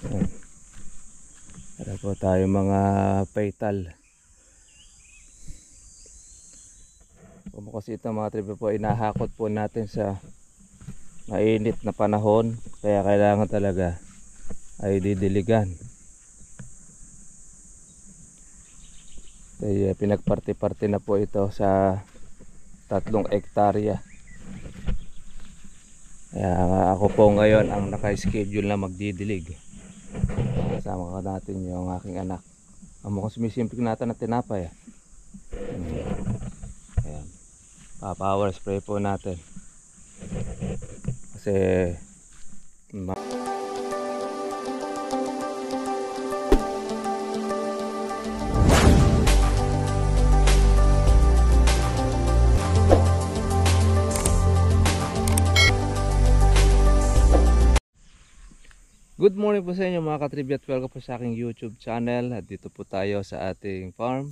Ayan. Para po tayo mga petal. Kung kasi ito mga tribe po, inahakot po natin sa mainit na panahon. Kaya kailangan talaga ay didiligan. Kaya pinagparte-parte na po ito sa 3 hektarya. Kaya ako po ngayon ang naka-schedule na magdidilig. Kasama ko natin yung aking anak. Mukhang sumisimplik natin na tinapay. Ayan. Pa-power spray po natin. Kasi good morning po sa inyo mga katribya at welcome po sa aking YouTube channel. At dito po tayo sa ating farm,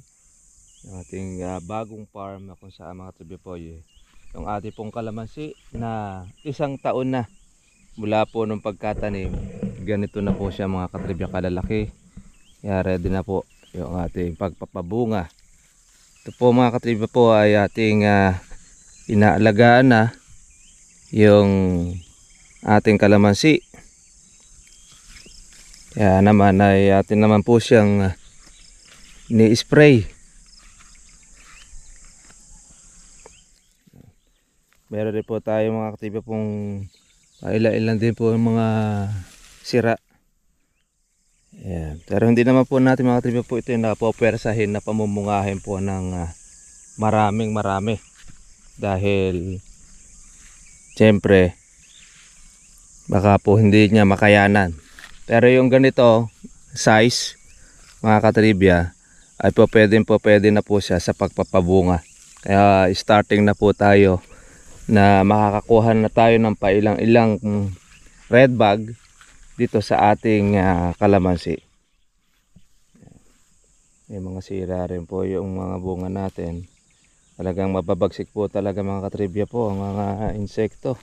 yung ating bagong farm na kung saan mga katribya po yung ating pong kalamansi na 1 taon na mula po nung pagkatanim. Ganito na po siya mga katribya kalalaki. Kaya ready na po yung ating pagpapabunga. Ito po mga katribya po ay ating inaalagaan na yung ating kalamansi. Kaya naman ay atin naman po siyang ni-spray. Meron rin po tayo mga katiba pong ilan-ilan din po yung mga sira. Ayan. Pero hindi naman po natin mga katiba po ito yung napopwersahin na pamumungahin po ng marami. Dahil siyempre baka po hindi niya makayanan. Pero yung ganito size mga katribya ay pwede na po siya sa pagpapabunga. Kaya starting na po tayo na makakakuha na tayo ng pailang-ilang red bag dito sa ating kalamansi. May mga sira rin po yung mga bunga natin. Talagang mababagsik po talaga mga katribya po ang mga insekto.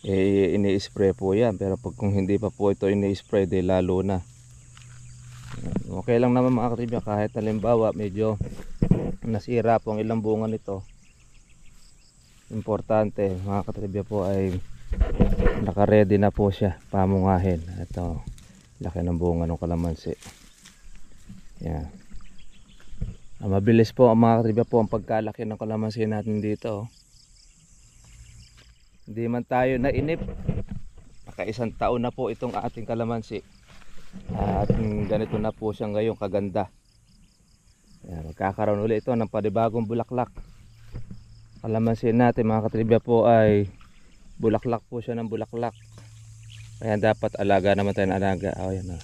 Ini-spray po yan, pero pag kung hindi pa po ito ini-spray di lalo na. Okay lang naman mga katribya kahit halimbawa medyo nasira po ang ilang bunga nito. Importante mga katribya po ay naka-ready na po siya pamungahin. Ito laki ng bunga ng kalamansi. Yan. Mabilis po ang mga katribya po ang pagkalaki ng kalamansi natin dito. Hindi man tayo nainip, naka 1 taon na po itong ating kalamansi at ganito na po siya ngayon kaganda. Ayan, magkakaroon ulit ito ng panibagong bulaklak. Kalamansi natin mga katribya po ay bulaklak po siya ng bulaklak, kaya dapat alaga naman tayo ng alaga. Ayan,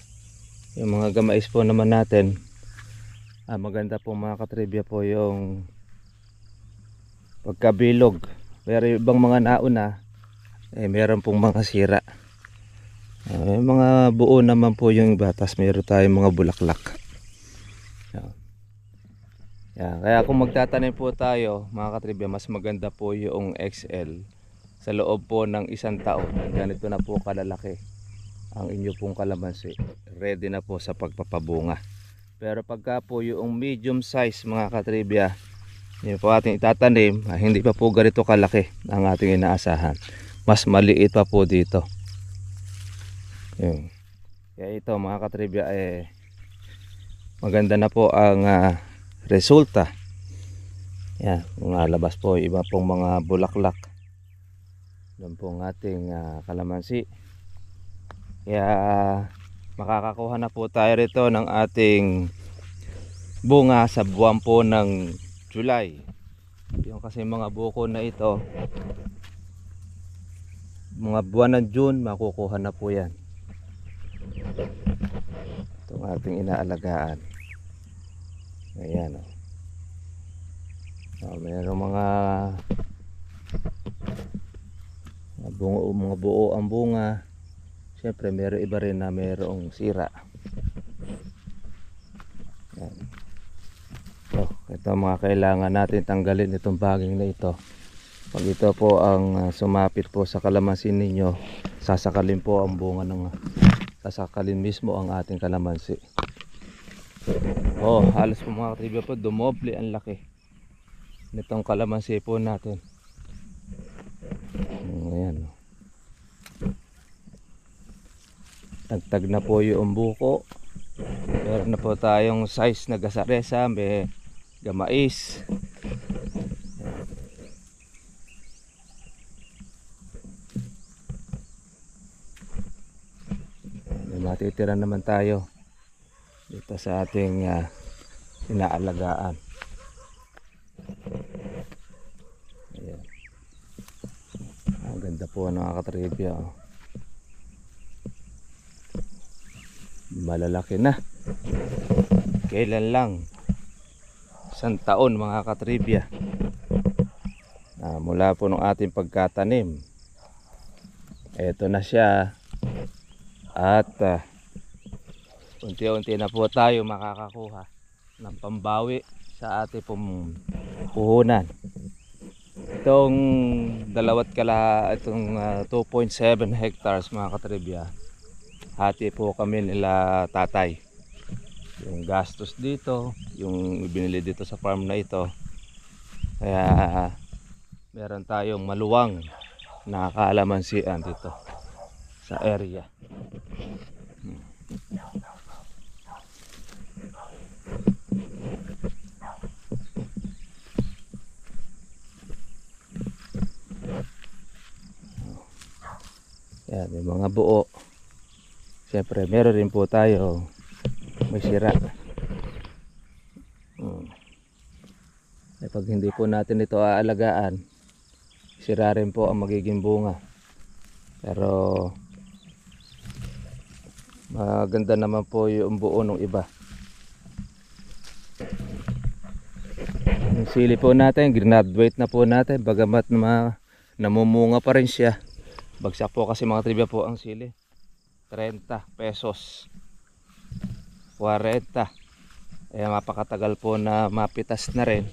yung mga gamais po naman natin, maganda po mga katribya po yung pagkabilog. Pero ibang mga nauna meron pong mga sira. Mga buo naman po yung iba, tas meron tayong mga bulaklak. Kaya kung magtatanim po tayo mga katribya, mas maganda po yung XL sa loob po ng 1 taon. Ganito na po kalalaki ang inyo pong kalamansi, ready na po sa pagpapabunga. Pero pagka po yung medium size mga katribya, yun po ating itatanim, hindi pa po ganito kalaki ang ating inaasahan. Mas maliit pa po dito. Yun. Kaya ito mga katribya maganda na po ang resulta. Yan, lumalabas po iba pong mga bulaklak. Doon po ang ating kalamansi. Kaya makakakuha na po tayo rito ng ating bunga sa buwan po ng July. Yung kasi mga buko na ito, mga buwan ng June makukuha na po yan. Itong ating inaalagaan. Ayan mayroong mga buo ang bunga. Siyempre mayroong iba rin na mayroong sira. Ayan. Ito mga kailangan natin tanggalin itong baging na ito Pag ito po ang sumapit po sa kalamansi ninyo, sasakalin po ang bunga ng sasakalin mismo ang ating kalamansi. Oh, halos po mga katribya po dumoble ang laki nitong kalamansi po natin. Ayan. Tagtag na po yung buko. Meron na po tayong size na gasaresa, may gamais. Matitira naman tayo dito sa ating inaalagaan. Ayan. Ang ganda po ng katribya. Malalaki na. Kailan lang? 1 taon mga katribya. Mula po ng ating pagkatanim. Eto na siya. At unti-unti na po tayo makakakuha ng pambawi sa ating puhunan. Itong itong 2.7 hectares mga katribya, hati po kami nila tatay. Yung gastos dito, yung binili dito sa farm na ito, kaya meron tayong maluwang na kalamansian dito sa area. Yan, yung mga buo. Siyempre meron rin po tayo may sira. Pag hindi po natin ito aalagaan, sira rin po ang magiging bunga. Pero maganda naman po yung buo ng iba. Yung sili po natin, graduate na po natin, bagamat namumunga pa rin siya. Bagsak po kasi mga trivia po ang sili. 30 pesos, 40. Mapakatagal po na mapitas na rin.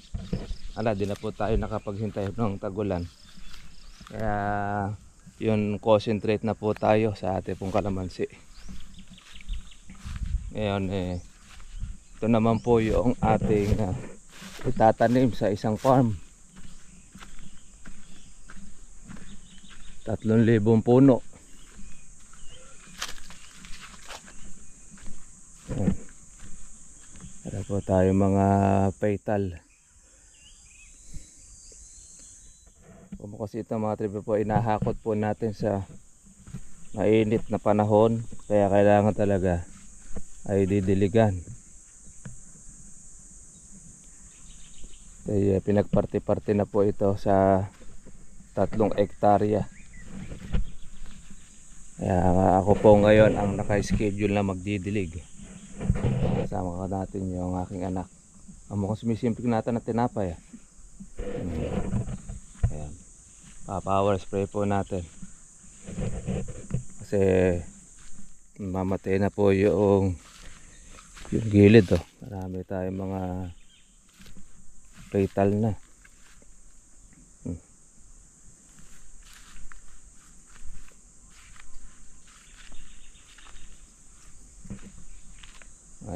Di na po tayo nakapaghintay ng tagulan. Kaya yun, concentrate na po tayo sa ating pong kalamansi. Ngayon ito naman po yung ating itatanim sa isang farm. 3,000 puno. Para po tayo mga petal. Kung kasi ito mga tribe po, inahakot po natin sa mainit na panahon. Kaya kailangan talaga ay didiligan. Kaya pinagparte-parte na po ito sa 3 hektarya. Kaya ako po ngayon ang naka-schedule na magdidilig. Kasama ka natin yung aking anak. Mukhang sumisimpik natin na tinapay. Ayan. Power spray po natin. Kasi mamatay na po yung gilid. Marami tayong mga petal na.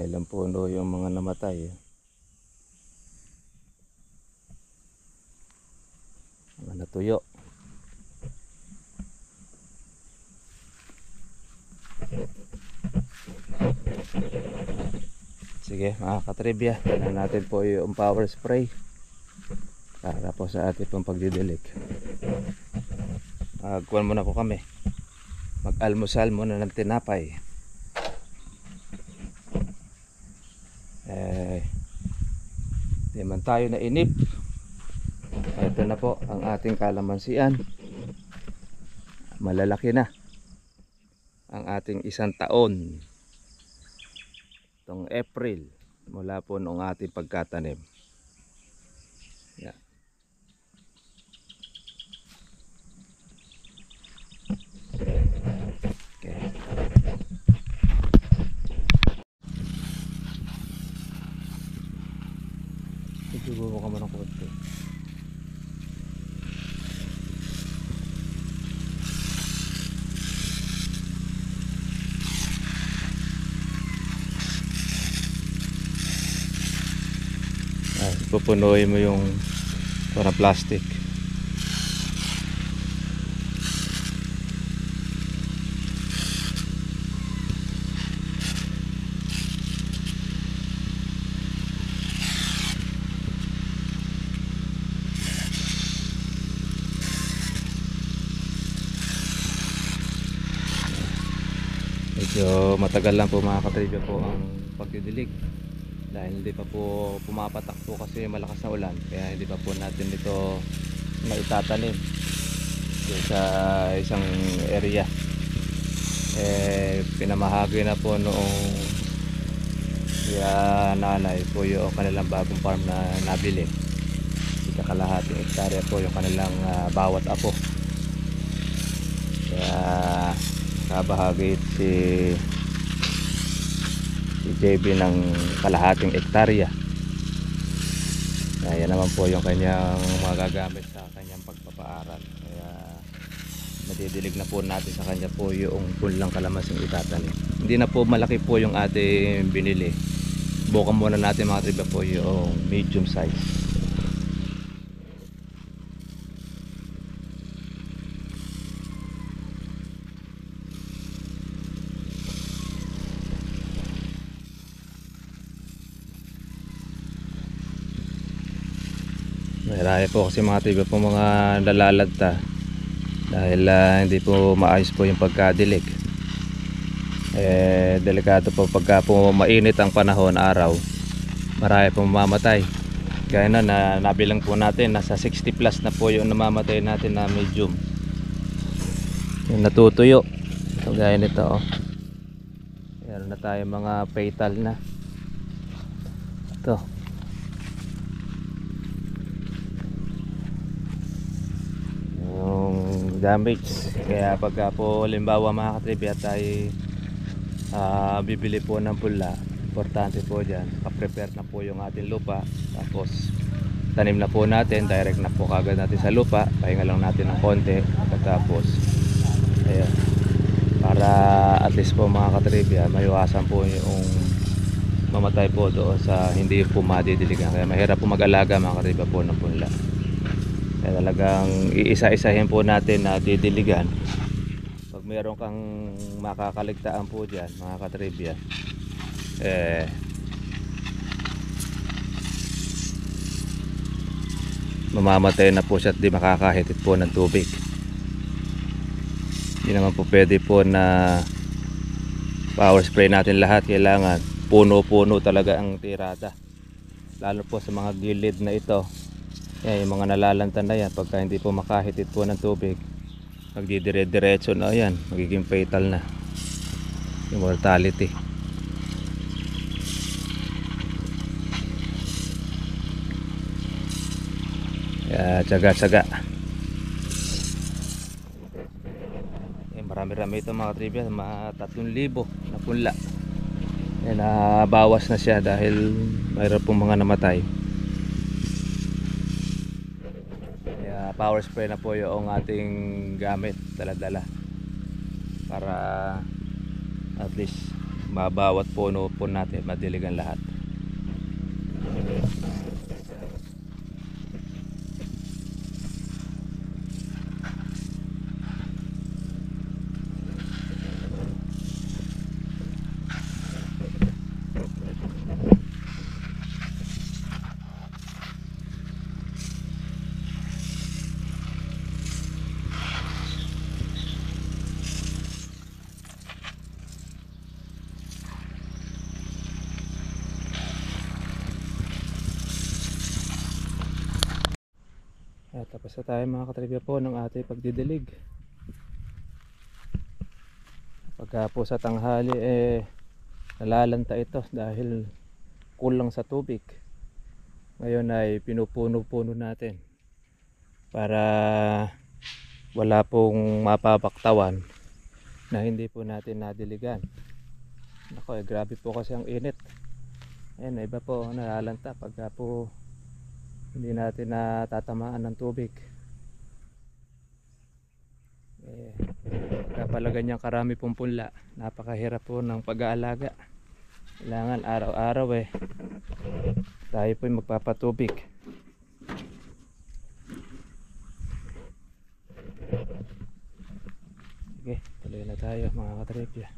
Ilang puno yung mga namatay. Mga natuyo. Sige mga katribya, tignan natin po yung power spray para po sa ating pong pagdidilig. Magkuhan muna po kami, mag-almusal muna ng tinapay. Di man tayo nainip. Ito na po ang ating kalamansian. Malalaki na ang ating 1 taon. Itong April, mula po noong ating pagkatanim. Yan. Okay. Itubo mo ka mo ng konti. pupunuin mo yung parang plastic. Medyo matagal lang po mga katribya po ang pagdidilig dahil hindi pa po pumapatak po kasi malakas na ulan, kaya hindi pa po natin ito maitatanim sa isang area. Pinamahagi na po noong kaya nanay po yung kanilang bagong farm na nabili. Kalahating hektarya po yung kanilang bawat apo, kaya kabahagi si JB ng kalahating hektarya. Yan naman po yung kanyang magagamit sa kanyang pagpapaaral, kaya madidilig na po natin sa kanya po yung pulang kalamasing itatanim. Hindi na po malaki po yung ating binili, bukan muna natin mga triba po yung medium size. Marami po kasi mga triba po mga lalalagta dahil hindi po maayos po yung pagkadilig. Delikado po pagka po mainit ang panahon, araw, marami po mamamatay. Kaya nabilang po natin nasa 60 plus na po yung namamatay natin na medium, yung natutuyo. So gaya nito, oh. Meron na tayo mga fatal na ito. Damage. Kaya pagka po limbawa mga katribya tayo bibili po ng pula, importante po dyan prepare na po yung ating lupa, tapos tanim na po natin, direct na po kagad natin sa lupa, pahinga lang natin ng konti pagkatapos. Ayan, para at least po mga katribya maiwasan po yung mamatay po doon sa hindi po madidiligan. Kaya mahirap po mag-alaga mga katribya po ng punla. Kaya talagang iisa-isahin po natin na didiligan. Pag mayroon kang makakaligtaan po dyan mga katribya, mamamatay na po siya at di makakahitit po ng tubig. Hindi naman po pwede po na power spray natin lahat. Kailangan puno-puno talaga ang tirada, lalo po sa mga gilid na ito. Yung mga nalalanta na yan, pagka hindi po makahitit po ng tubig, magdidire-diretso na yan, magiging fatal na yung mortality. Kaya tsaga-tsaga. Marami-rami ito mga trivia, mga 3,000 na punla. Bawas na siya dahil mayroon pong mga namatay. Power spray na po yung ating gamit, dala-dala, para at least mabawat puno po natin madiligan lahat. Tapos na tayo mga katribya po ng ating pagdidilig. Pagka po sa tanghali nalalanta ito dahil kulang sa tubig. Ngayon ay pinupuno-puno natin para wala pong mapapaktawan na hindi po natin nadiligan. Nako, grabe po kasi ang init. Ayan, iba po nalalanta pagka po hindi natin natatamaan ng tubig. Kapag pala ganyang karami pong punla, napakahirap po ng pag-aalaga. Kailangan araw-araw tayo po'y magpapatubig. Sige, tuloy na tayo mga katripya.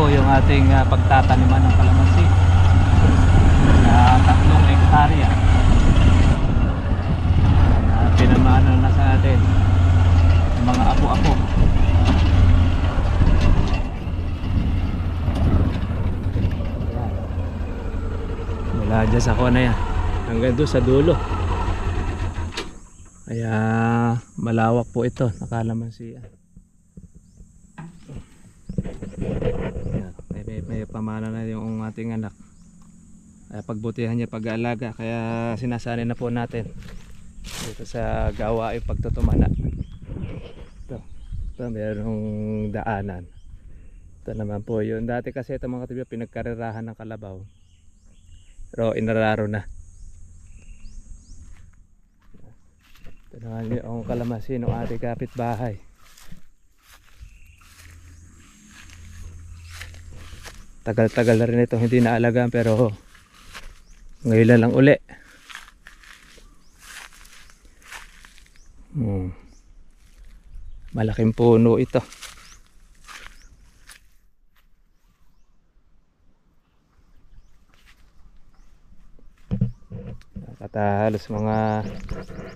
Yung ating pagtataniman ng kalamansi na 3 hektarya na pinamana na sa atin ng mga apo-apo. Mula dyan sa kona yan hanggang doon sa dulo, kaya malawak po ito na kalamansi. May pamana na yung ating anak, kaya pagbutihan niya pag-aalaga, kaya sinasanay na po natin dito sa gawain pagtutumana. Ito mayroong daanan. Ito naman po yun, dati kasi ito mga katibya pinagkarirahan ng kalabaw, pero inararo na. Ito naman yung kalamansi ng ating kapitbahay. Tagal-tagal na rin ito hindi naalagaan, pero ngayon lang uli. Malaking puno ito. Halos mga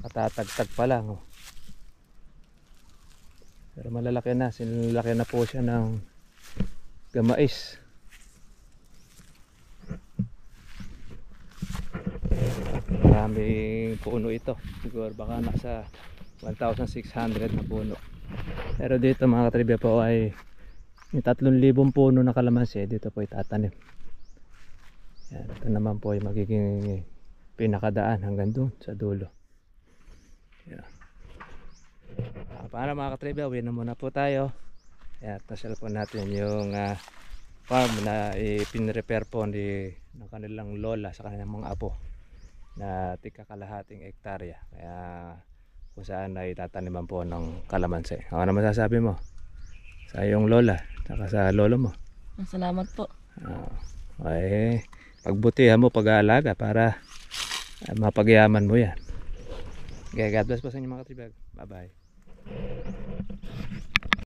katatagtag pa lang. Pero malalaki na, sinalaki na po siya ng gamais. Maraming puno ito, siguro baka nasa 1,600 na puno. Pero dito mga katribya po ay may 3,000 puno na kalamansi dito po itatanim. Yan, ito naman po ay magiging pinakadaan hanggang doon sa dulo. Yan. Para mga katribya, uwi na muna po tayo. Yan, tasal po natin yung farm na ipinrepair po ng kanilang lola sa kanilang mga apo na tika kalahating hektarya, kaya kung saan ay tataniman po ng kalamansi. Ano naman masasabi mo sa iyong lola at sa lolo mo? Salamat po. Okay, pagbutihan mo pag-aalaga para mapagyaman mo yan. Okay, God bless po sa inyo mga katibag. Bye bye.